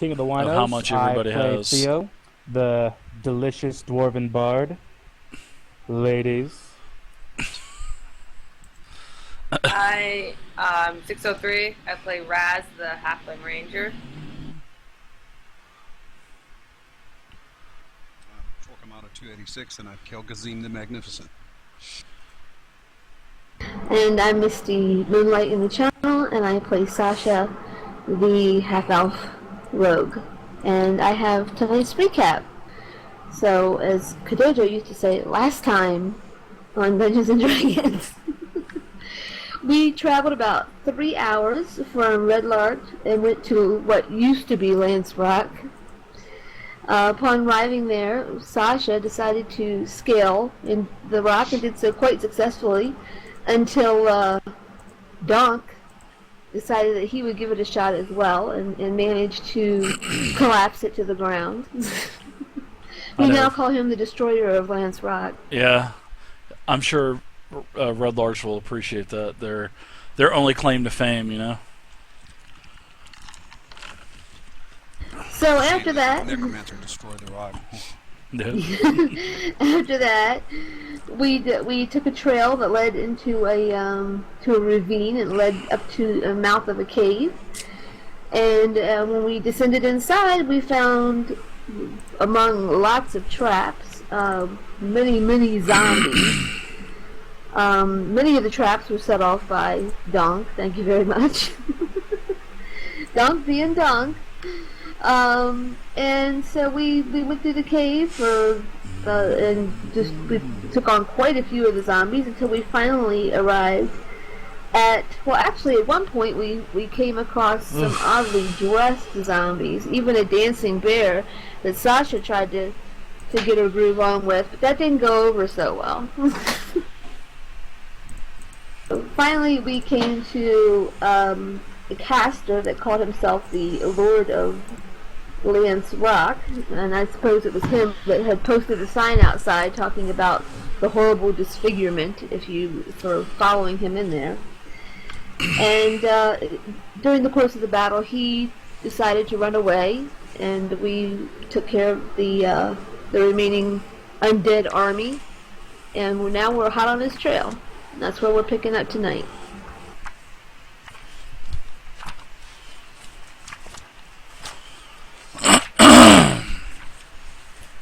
King of the of how Winos. much I everybody play has. Theo, the delicious dwarven bard. Ladies. I'm 603. I play Raz, the Halfling Ranger. Torquemada 286, and I kill Gazim the Magnificent. And I'm Misty Moonlight in the channel, and I play Sasha, the half-elf rogue. And I have tonight's recap. So, as Kadojo used to say, last time on Dungeons & Dragons, we traveled about 3 hours from Red Larch and went to what used to be Lance Rock. Upon arriving there, Sasha decided to scale in the rock and did so quite successfully until Donk decided that he would give it a shot as well and managed to collapse it to the ground. We now call him the destroyer of Lance Rock. Yeah, I'm sure Red Larch will appreciate that. Their only claim to fame, you know. So after that, Necromancer destroyed the rock. after that, we took a trail that led into to a ravine and led up to the mouth of a cave. And when we descended inside, we found, among lots of traps, many zombies. Many of the traps were set off by Donk. Thank you very much. Donk being Donk. And so we went through the cave and we took on quite a few of the zombies until we finally arrived at, well, actually at one point we came across some oddly dressed zombies, even a dancing bear that Sasha tried to get her groove on with, but that didn't go over so well. Finally we came to a caster that called himself the Lord of Lance Rock, and I suppose it was him that had posted a sign outside talking about the horrible disfigurement if you were following him in there. And during the course of the battle, he decided to run away, and we took care of the remaining undead army, and now we're hot on his trail. And that's where we're picking up tonight.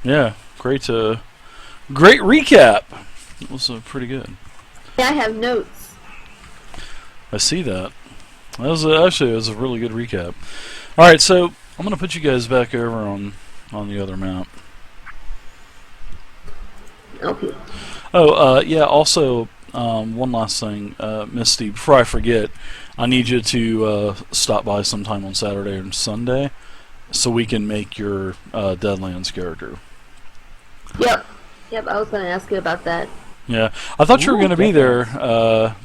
Yeah, great recap. It was pretty good. Yeah, I have notes. I see that. That was actually a really good recap. All right, so I'm gonna put you guys back over on the other map. Okay. Oh, yeah. Also, one last thing, Misty. Before I forget, I need you to stop by sometime on Saturday and Sunday, so we can make your Deadlands character. Yep, I was going to ask you about that. Yeah, I thought you were going to be there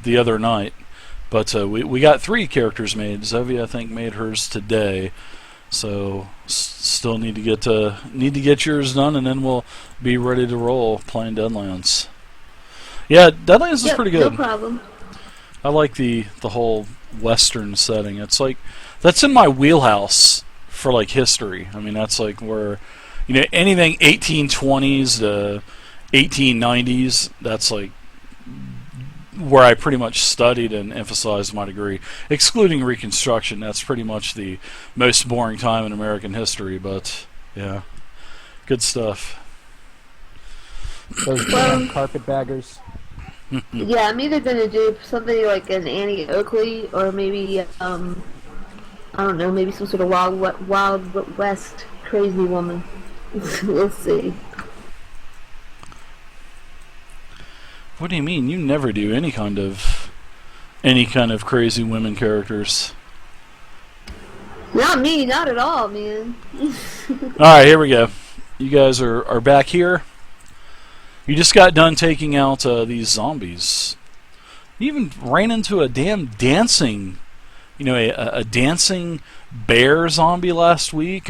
the other night, but we got 3 characters made. Zevia, I think, made hers today, so still need to get yours done, and then we'll be ready to roll playing Deadlands. Yeah, Deadlands is pretty good. No problem. I like the whole Western setting. It's like that's in my wheelhouse for like history. I mean, that's like where. You know, anything 1820s to 1890s, that's like where I pretty much studied and emphasized my degree. Excluding Reconstruction, that's pretty much the most boring time in American history, but yeah, good stuff. Those damn carpetbaggers. Yeah, I'm either going to do something like an Annie Oakley or maybe, I don't know, maybe some sort of Wild West crazy woman. We'll see. What do you mean? You never do any kind of crazy women characters. Not me, not at all, man. Alright, here we go. You guys are back here. You just got done taking out these zombies. You even ran into a damn dancing, a dancing bear zombie last week.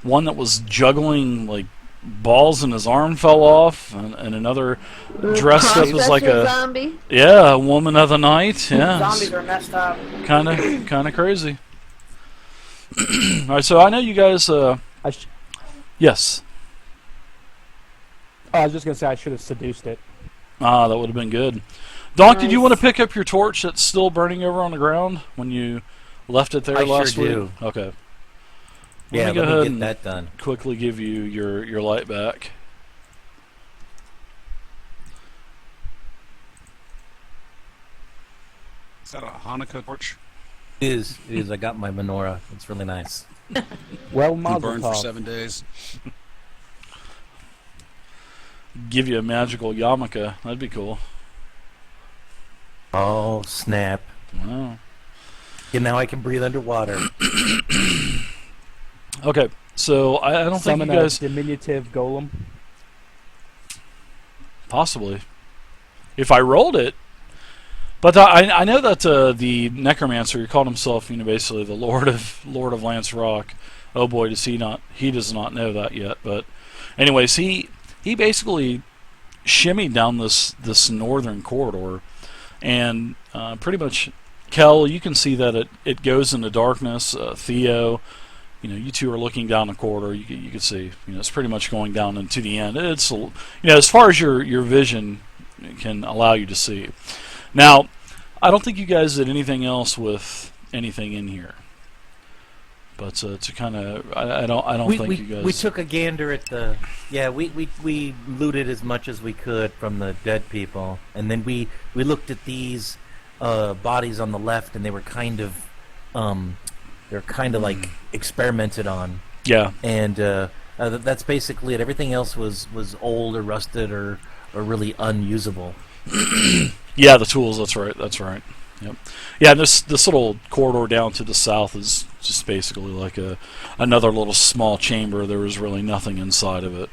One that was juggling like balls and his arm fell off, and another dressed up as like a zombie. Yeah, a woman of the night. Yeah, Zombies are messed up. kind of crazy. All right, so I know you guys. I, sh- Yes. oh, I was just gonna say I should have seduced it. Ah, that would have been good. Doc, did you want to Nice. pick up your torch that's still burning over on the ground when you left it there I last sure week? do. Okay. Yeah, Let me go let me ahead get and that done. quickly give you your light back. Is that a Hanukkah torch? It is. It is. I got my menorah. It's really nice. Well, Can Mazel burn for tov. 7 days. Give you a magical yarmulke. That'd be cool. Oh, snap. Wow. And now I can breathe underwater. Okay, so I don't think you Summon guys... a diminutive golem. Possibly. If I rolled it. But I know that the necromancer, he called himself, basically the Lord of Lance Rock. Oh boy, he does not know that yet. But anyways, he basically shimmied down this northern corridor, and pretty much, Kel, you can see that it goes into darkness. Theo, you two are looking down the corridor. You can see, it's pretty much going down into the end. It's as far as your vision can allow you to see. Now, I don't think you guys did anything else with anything in here. But to kind of, I don't think you guys. We took a gander at the. Yeah, we looted as much as we could from the dead people, and then we looked at these bodies on the left, and they were kind of like experimented on. Yeah. And that's basically it. Everything else was old or rusted or really unusable. Yeah, the tools. That's right. Yep. Yeah, this little corridor down to the south is just basically like another little small chamber. There was really nothing inside of it.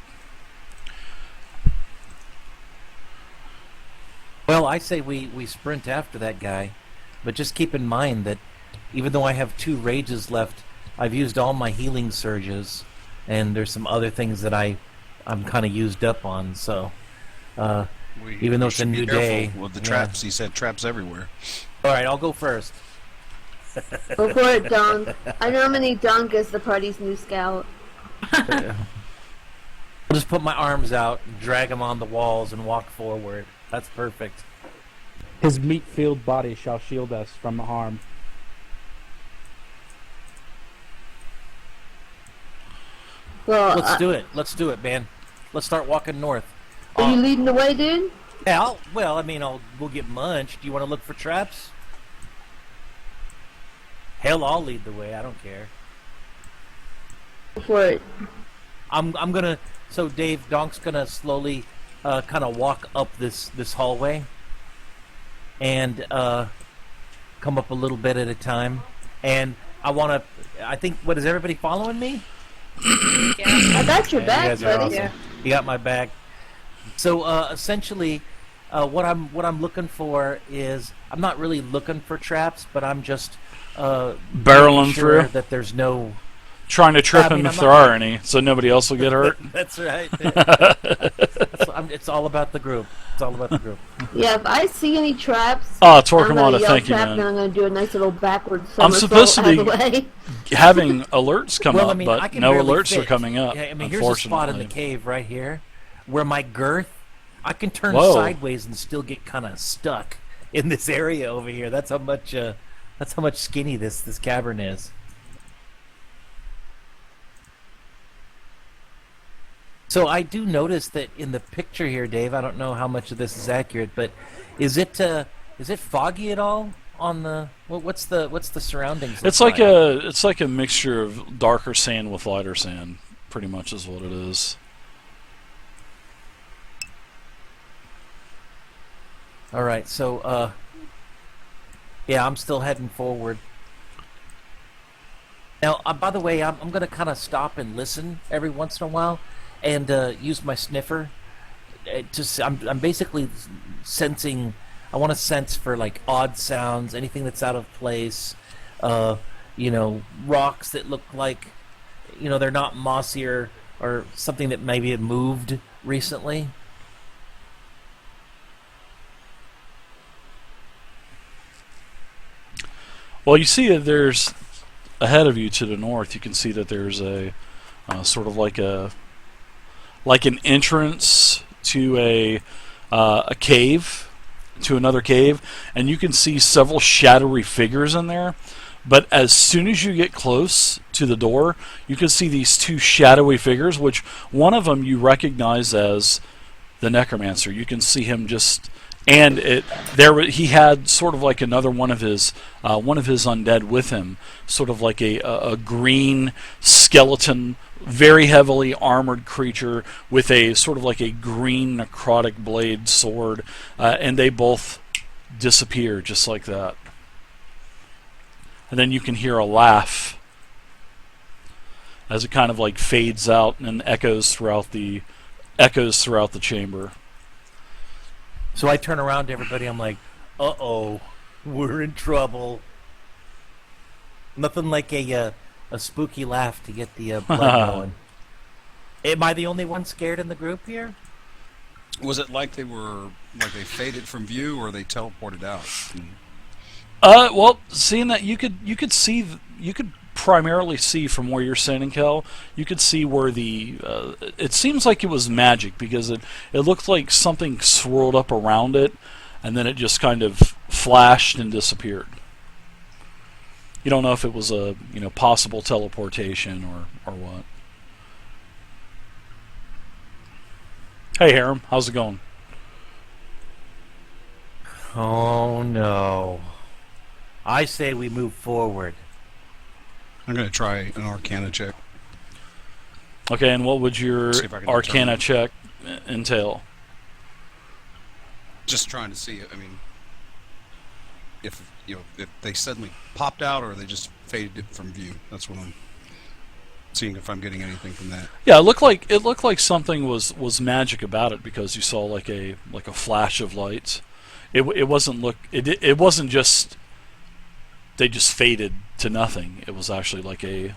Well, I say we sprint after that guy, but just keep in mind that even though I have 2 rages left, I've used all my healing surges, and there's some other things that I'm kind of used up on. So. Even though it's a should be new careful day, with the yeah. traps. He said traps everywhere. All right, I'll go first. Go for it, Donk. I nominate Donk as the party's new scout. I'll just put my arms out, drag them on the walls, and walk forward. That's perfect. His meat-filled body shall shield us from harm. Well, Let's do it, man. Let's start walking north. are you leading the way, dude? Yeah, we'll get munched. Do you want to look for traps? Hell, I'll lead the way. I don't care. Go for it. I'm gonna. So Dave, Donk's gonna slowly, kind of walk up this hallway, and come up a little bit at a time. And I think. What is everybody following me? Yeah. I got your Yeah, back, you guys are buddy. awesome. Yeah. You got my back. So essentially, what I'm looking for is I'm not really looking for traps, but I'm just Barreling making sure through? that there's no. Trying to trip I mean, him I'm if not there are any, so nobody else will get hurt. That's right. It's all about the group. It's all about the group. Yeah, if I see any traps, Oh, I'm Torquemada, gonna yell thank you, trap, man. and I'm gonna do a nice little backward I'm somersault supposed to out of be- the way. Having alerts come Well, I up, mean, I but can no barely alerts fit. are coming up. Yeah, I mean, here's a spot in the unfortunately. cave right here where my girth, I can turn Whoa. sideways and still get kind of stuck in this area over here. That's how much skinny this cavern is. So I do notice that in the picture here, Dave. I don't know how much of this is accurate, but is it foggy at all on the what's the surroundings? It's look like a mixture of darker sand with lighter sand. Pretty much is what it is. All right, so yeah, I'm still heading forward. Now, by the way, I'm going to kind of stop and listen every once in a while, and use my sniffer. I'm basically sensing. I want to sense for like odd sounds, anything that's out of place. Rocks that look like, they're not mossy or something that maybe had moved recently. Well, you see that there's ahead of you to the north, you can see that there's a sort of like an entrance to a cave, to another cave, and you can see several shadowy figures in there. But as soon as you get close to the door, you can see these two shadowy figures, which one of them you recognize as the necromancer. You can see him just, and he had sort of like another one of his undead with him, sort of like a green skeleton, very heavily armored creature with a sort of like a green necrotic blade sword, and they both disappear just like that. And then you can hear a laugh as it kind of like fades out and echoes throughout the chamber. So I turn around to everybody. I'm like, "Uh-oh, we're in trouble." Nothing like a spooky laugh to get the blood going. Am I the only one scared in the group here? Was it like they faded from view, or they teleported out? Well, seeing that you could primarily see from where you're standing, Kel. You could see where it seems like it was magic, because it looked like something swirled up around it, and then it just kind of flashed and disappeared. You don't know if it was a possible teleportation or what. Hey, Harem, how's it going? Oh no! I say we move forward. I'm going to try an Arcana check. Okay, and what would your See if I can Arcana determine. check entail? Just trying to see, I mean, if they suddenly popped out, or they just faded from view. That's what I'm seeing, if I'm getting anything from that. Yeah, it looked like something was magic about it, because you saw like a flash of lights. It wasn't just they just faded to nothing. It was actually like a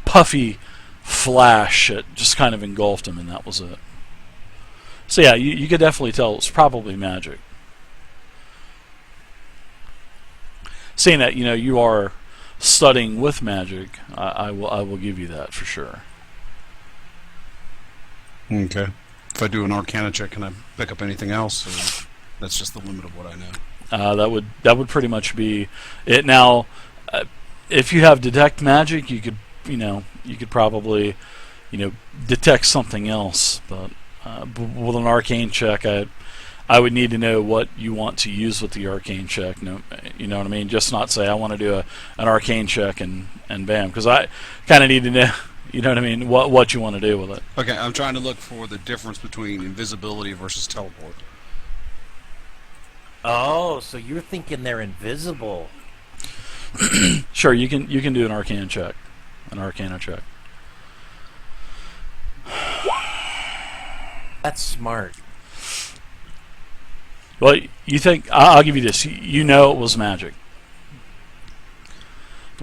puffy flash that just kind of engulfed him, and that was it. So yeah, you could definitely tell it's probably magic. Seeing that you are studying with magic, I will give you that for sure. Okay. If I do an Arcana check, can I pick up anything else? Or that's just the limit of what I know. That would pretty much be it. Now, if you have detect magic, you could probably detect something else. But with an arcane check, I would need to know what you want to use with the arcane check. No, you know what I mean? Just not say I want to do an arcane check and bam, because I kind of need to know. You know what I mean? What you want to do with it. Okay, I'm trying to look for the difference between invisibility versus teleport. Oh, so you're thinking they're invisible? Sure, you can do an arcana check. That's smart. Well, you think I'll give you this. You know it was magic.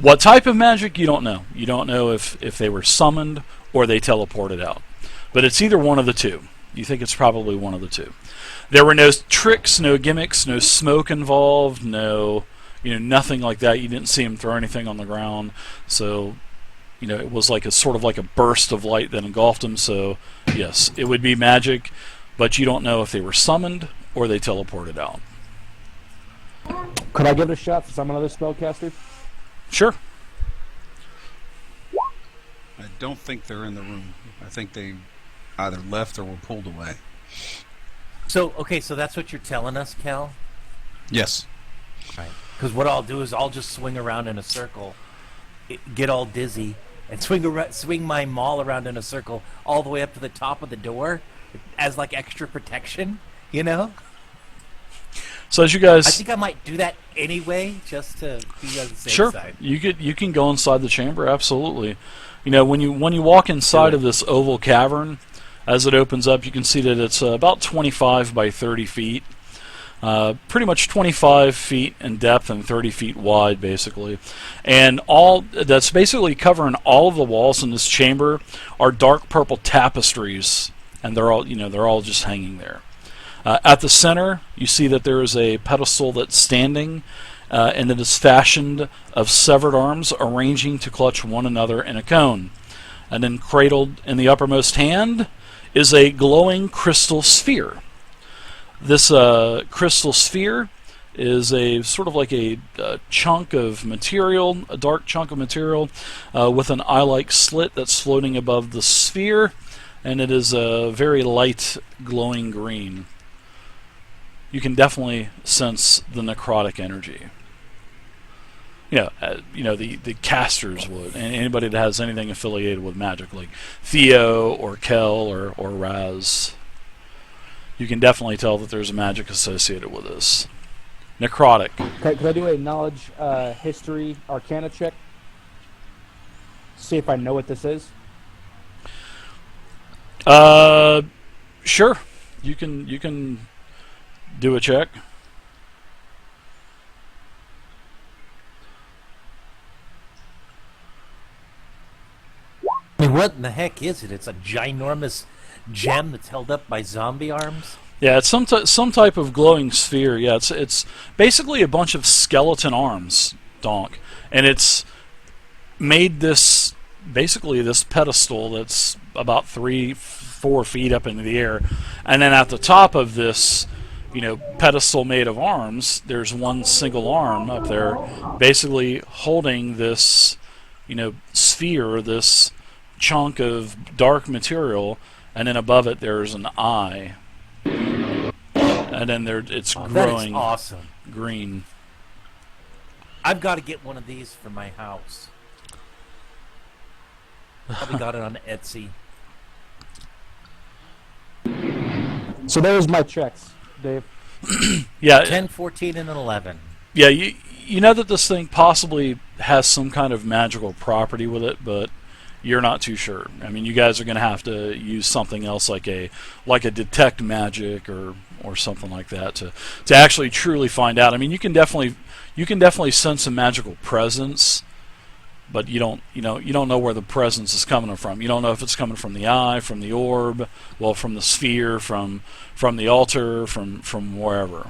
What type of magic, you don't know. You don't know if they were summoned or they teleported out. But it's either one of the two. You think it's probably one of the two. There were no tricks, no gimmicks, no smoke involved, no, nothing like that. You didn't see him throw anything on the ground. So, it was like a sort of like a burst of light that engulfed him. So, yes, it would be magic, but you don't know if they were summoned or they teleported out. Could I give it a shot since I'm another spellcaster? Sure. I don't think they're in the room. I think they either left or were pulled away. So that's what you're telling us, Cal? Yes. Right. Because what I'll do is I'll just swing around in a circle, get all dizzy, and swing my maul around in a circle all the way up to the top of the door as like extra protection, So as you guys, I think I might do that anyway, just to be on the safe sure, side. you can go inside the chamber, absolutely. When you walk inside of this oval cavern, as it opens up, you can see that it's about 25 by 30 feet. Pretty much 25 feet in depth and 30 feet wide, basically. And all that's basically covering all of the walls in this chamber are dark purple tapestries, and they're all just hanging there. At the center, you see that there is a pedestal that's standing, and it is fashioned of severed arms arranging to clutch one another in a cone. And then cradled in the uppermost hand is a glowing crystal sphere. This crystal sphere is a sort of like a chunk of material, a dark chunk of material with an eye-like slit that's floating above the sphere, and it is a very light glowing green. You can definitely sense the necrotic energy. The casters would, and anybody that has anything affiliated with magic, like Theo or Kel or Raz, you can definitely tell that there's a magic associated with this. Necrotic. Could I do a knowledge, history, arcana check? See if I know what this is. Sure. You can do a check. I mean, what in the heck is it? It's a ginormous gem that's held up by zombie arms? Yeah, it's some type of glowing sphere. Yeah, it's basically a bunch of skeleton arms, Donk, and it's made this pedestal that's about 3-4 feet up into the air, and then at the top of this, pedestal made of arms, there's one single arm up there, basically holding this, sphere, this chunk of dark material, and then above it there's an eye. And then it's growing awesome. Green. I've got to get one of these for my house. Probably got it on Etsy. So there's my checks, Dave. Yeah. 10, 14, and an 11. Yeah, you know that this thing possibly has some kind of magical property with it, but you're not too sure. I mean, you guys are going to have to use something else like a detect magic or something like that to actually truly find out. I mean, you can definitely sense a magical presence, but you don't know where the presence is coming from. You don't know if it's coming from the eye, from the orb, well, from the sphere, from the altar, from wherever.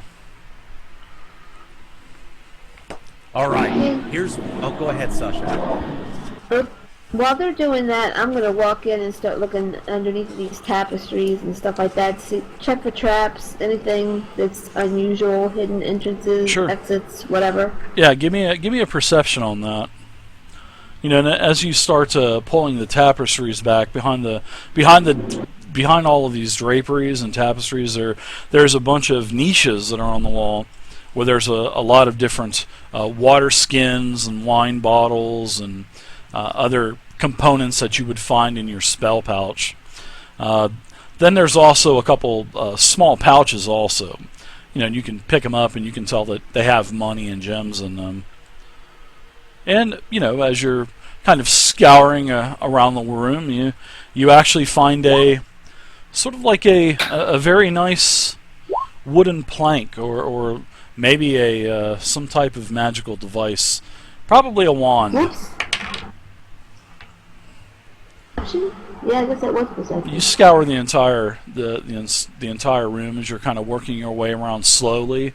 All right. Go ahead, Sasha. While they're doing that, I'm going to walk in and start looking underneath these tapestries and stuff like that. Check for traps, anything that's unusual, hidden entrances, Sure. exits, whatever. Yeah, give me a perception on that. And as you start pulling the tapestries back behind all of these draperies and tapestries, there's a bunch of niches that are on the wall where there's a lot of different water skins and wine bottles and other components that you would find in your spell pouch. Then there's also a couple small pouches also. And you can pick them up and you can tell that they have money and gems in them. And, as you're kind of scouring around the room, you actually find a sort of like a very nice wooden plank or maybe some type of magical device. Probably a wand. Whoops. Yeah, I guess that was perception. You scour the entire room as you're kind of working your way around slowly,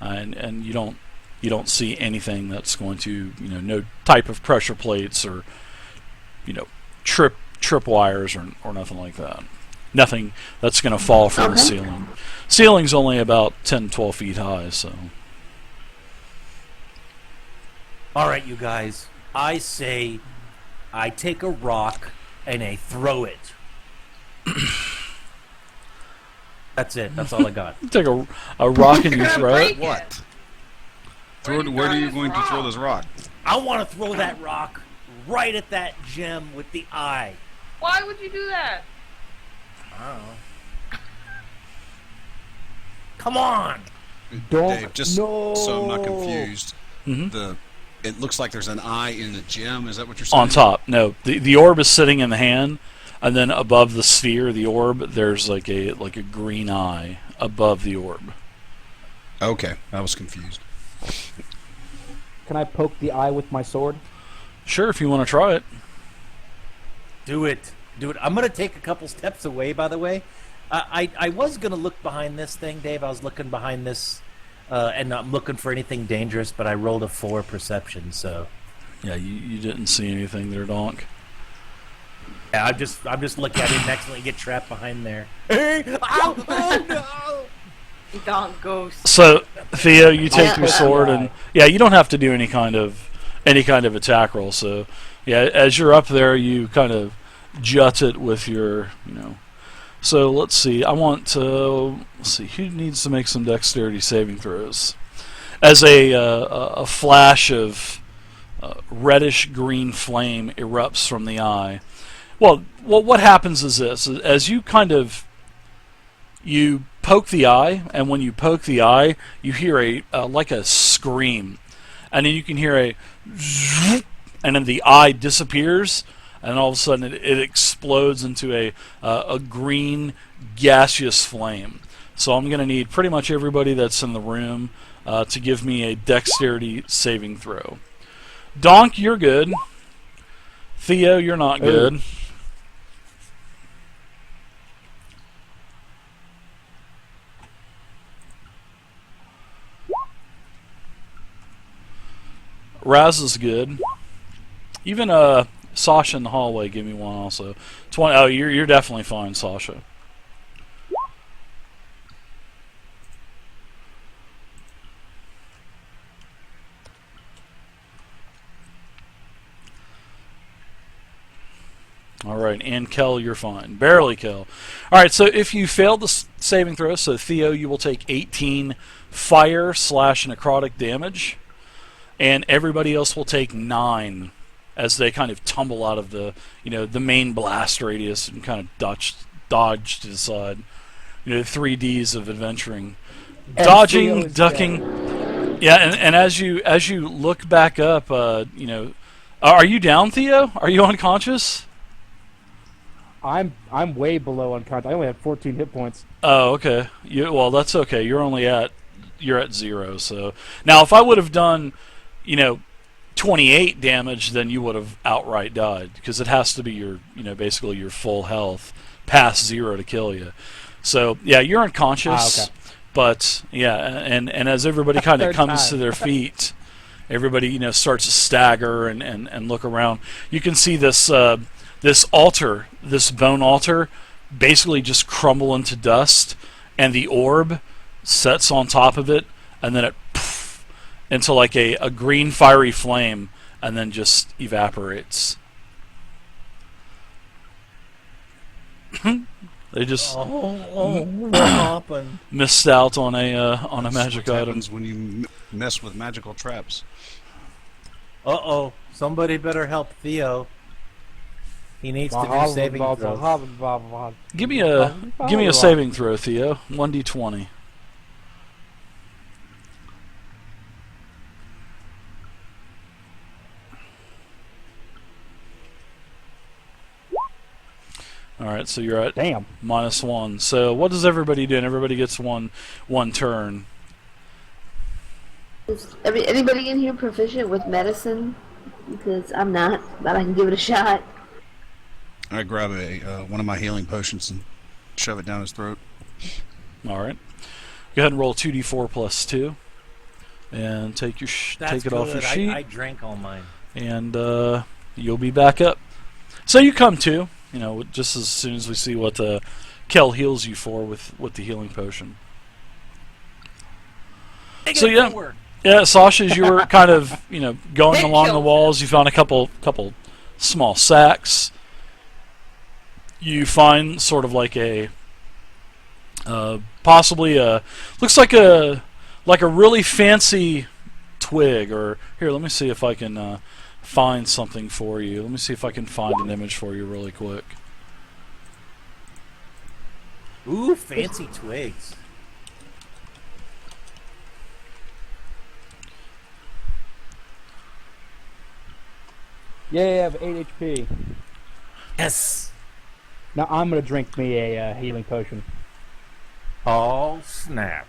and you don't see anything that's going to no type of pressure plates or trip wires or nothing like that. Nothing that's going to fall from the ceiling. Ceiling's only about 10-12 feet high, so. All right, you guys. I say I take a rock and I throw it. That's it. That's all I got. You take a rock and you throw it? What? Where are you going to throw this rock? I want to throw that rock right at that gem with the eye. Why would you do that? I don't know. Come on! Dave, just so I'm not confused, Mm-hmm. It looks like there's an eye in the gem. Is that what you're saying? On top. No, the orb is sitting in the hand, and then above the sphere, the orb, there's like a green eye above the orb. Okay, I was confused. Can I poke the eye with my sword? Sure, if you want to try it. Do it. I'm going to take a couple steps away, by the way. I was going to look behind this thing, Dave. I was looking behind this and I'm looking for anything dangerous, but I rolled a 4 perception, so Yeah, you didn't see anything there, Donk. yeah, I'm just lucky I didn't accidentally get trapped behind there. Hey! Ow! Oh no! Donk ghost. So, Theo, you take your Yeah. sword, and yeah, you don't have to do any kind of attack roll. So, yeah, as you're up there, you kind of jut it with your, So let's see. I want to let's see who needs to make some dexterity saving throws. As a flash of reddish green flame erupts from the eye. Well, what happens is this: as you you poke the eye, and when you poke the eye, you hear like a scream, and then you can hear a zoop, and then the eye disappears, and all of a sudden it explodes into a green gaseous flame. So I'm going to need pretty much everybody that's in the room to give me a dexterity saving throw. Donk, you're good. Theo, you're not good. Raz is good. Even Sasha in the hallway, give me one also. 20. Oh, you're definitely fine, Sasha. All right, and Kel, you're fine. Barely Kel. All right, so if you fail the saving throw, so Theo, you will take 18 fire / necrotic damage, and everybody else will take 9 as they kind of tumble out of the main blast radius and kind of dodge to the side. 3 Ds of adventuring, And dodging, Theo is ducking. Yeah, and as you look back up, are you down, Theo? Are you unconscious? I'm way below unconscious. I only had 14 hit points. Oh, okay. Well, that's okay. You're at 0. So now, if I would have done, 28 damage, then you would have outright died, because it has to be your, basically your full health past 0 to kill you. So yeah, you're unconscious. Okay. But yeah, and as everybody kind of Third comes time. to their feet, everybody starts to stagger and look around. You can see this altar, this bone altar, basically just crumble into dust, and the orb sets on top of it, and then it into like a green fiery flame, and then just evaporates. They just what happened? missed out on a magic What item. happens when you mess with magical traps? Uh-oh. Somebody better help Theo. He needs to do saving throws. Give me a saving throw, Theo. 1d20. All right, so you're at Damn. -1. So what does everybody do? And everybody gets one turn. Is anybody in here proficient with medicine? Because I'm not, but I can give it a shot. I grab one of my healing potions and shove it down his throat. All right. Go ahead and roll 2d4 plus 2, and take That's it off your good. sheet, I drank all mine. and you'll be back up. So you come to, just as soon as we see what Kel heals you for with the healing potion. So yeah, Sasha, as you were kind of going along the walls, you found a couple small sacks. You find sort of like a possibly looks like a really fancy twig, or here, let me see if I can find something for you. Let me see if I can find an image for you really quick. Ooh, fancy twigs. Yeah, I have 8 HP. Yes. Now I'm gonna drink me a healing potion. Oh, snap.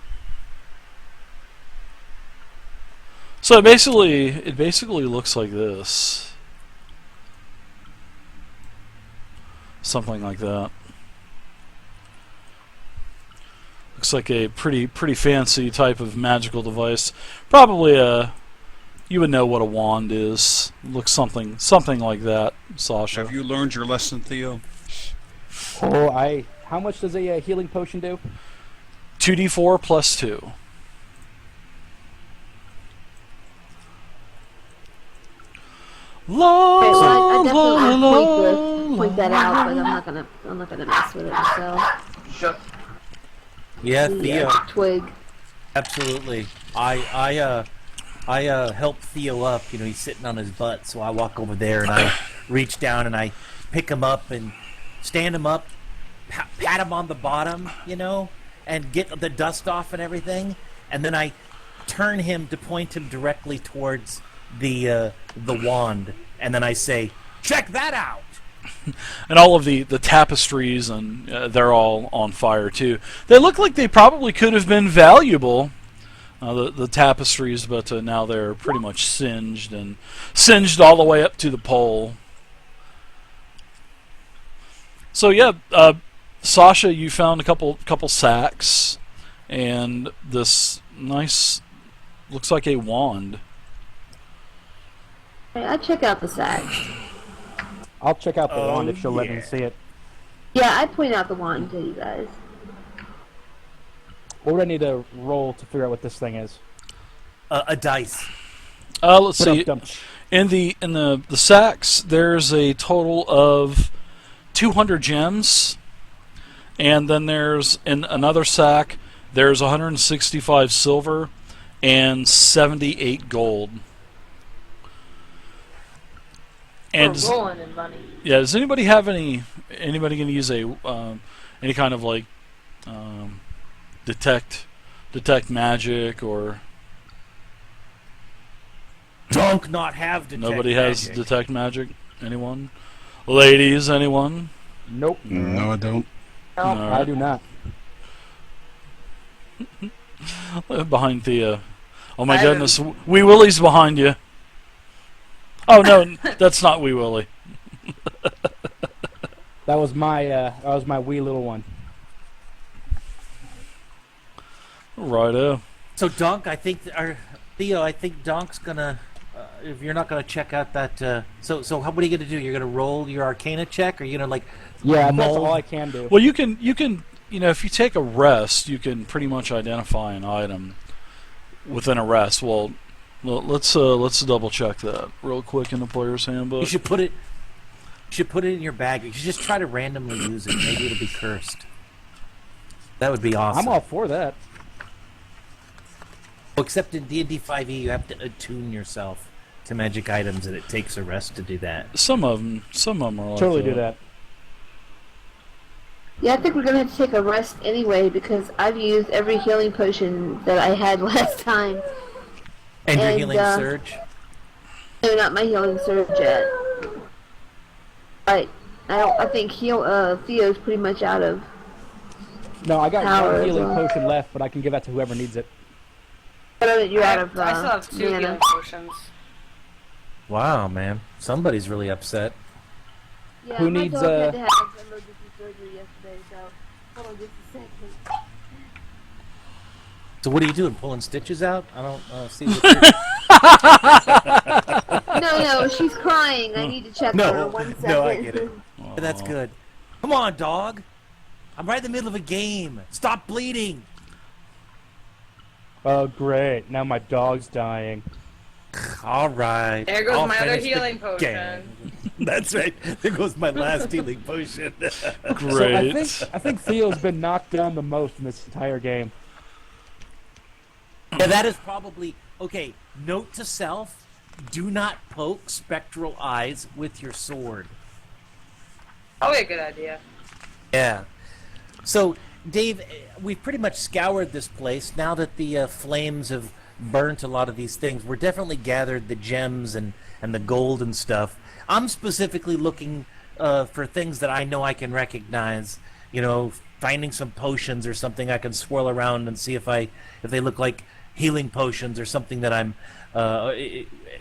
So it basically looks like this. Something like that. Looks like a pretty fancy type of magical device. Probably you would know what a wand is. Looks something like that, Sasha. Have you learned your lesson, Theo? Oh, how much does a healing potion do? 2d4 plus 2. La, Okay, well, I definitely la, point that out, but I'm not gonna mess with it myself. Yeah, The Theo. twig. Absolutely. I help Theo up. You know, he's sitting on his butt, so I walk over there and I reach down and I pick him up and stand him up, pat him on the bottom, you know, and get the dust off and everything, and then I turn him to point him directly towards the wand, and then I say, "Check that out." and all of the tapestries, and they're all on fire too. They look like they probably could have been valuable, the tapestries, but now they're pretty much singed all the way up to the pole. So yeah, Sasha, you found a couple sacks, and this nice, looks like a wand. I check out the sacks. I'll check out the wand if she'll let me see it. Yeah, I point out the wand to you guys. What would I need to roll to figure out what this thing is? A dice. Let's see. Dum-dum. In the sacks, there's a total of 200 gems, and then there's in another sack there's 165 silver and 78 gold. And We're rolling in money. yeah, does anybody have anybody gonna use a any kind of like detect magic, or Don't not have detect nobody has magic. detect magic? Anyone? Ladies, anyone? Nope. No, I don't. No. I do not. Behind Thea. Oh my I goodness, Wee Willie's behind you. Oh no, that's not Wee Willie. That was my wee little one. Righto. So Donk, I think, or Theo, I think Donk's gonna. If you're not gonna check out that, so what are you gonna do? You're gonna roll your Arcana check, or you're gonna like? Yeah, that's mold- all I can do. Well, you can if you take a rest, you can pretty much identify an item within a rest. Well, let's double check that real quick in the player's handbook. You should put it. You should put it in your bag. You should just try to randomly use it. Maybe it'll be cursed. That would be awesome. I'm all for that. Well, except in D&D 5e, you have to attune yourself to magic items, and it takes a rest to do that. Some of them are like Totally do that. Yeah, I think we're gonna have to take a rest anyway because I've used every healing potion that I had last time. And your And, healing surge. No, not my healing surge yet. But I think Theo's pretty much out of. No, I got Power one as healing well. potion left, but I can give that to whoever needs it. But you're out of. I still have 2 mana. healing potions. Wow, man. Somebody's really upset. Yeah, Who my needs, dog had to have emergency surgery yesterday, so hold on just a second. So what are you doing? Pulling stitches out? I don't see what No, she's crying. I need to check No, her. 1 second. no, I get it. That's good. Come on, dog. I'm right in the middle of a game. Stop bleeding. Oh, great. Now my dog's dying. All right. There goes I'll my other finish the healing game. potion. That's right. There goes my last healing potion. Great. So I think Theo's been knocked down the most in this entire game. Yeah, that is probably okay. Note to self: do not poke spectral eyes with your sword. Probably a good idea. Yeah. So, Dave, we've pretty much scoured this place now that the flames have burnt a lot of these things. We're definitely gathered the gems and the gold and stuff. I'm specifically looking for things that I know I can recognize. You know, finding some potions or something I can swirl around and see if they look like healing potions or something that I'm.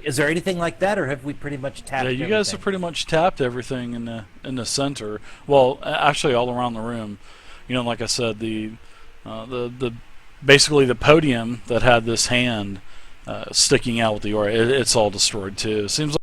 Is there anything like that, or have we pretty much tapped? Yeah, you guys have pretty much tapped everything in the center. Well, actually, all around the room. You know, like I said, the The basically the podium that had this hand sticking out with the aura, it's all destroyed too. It seems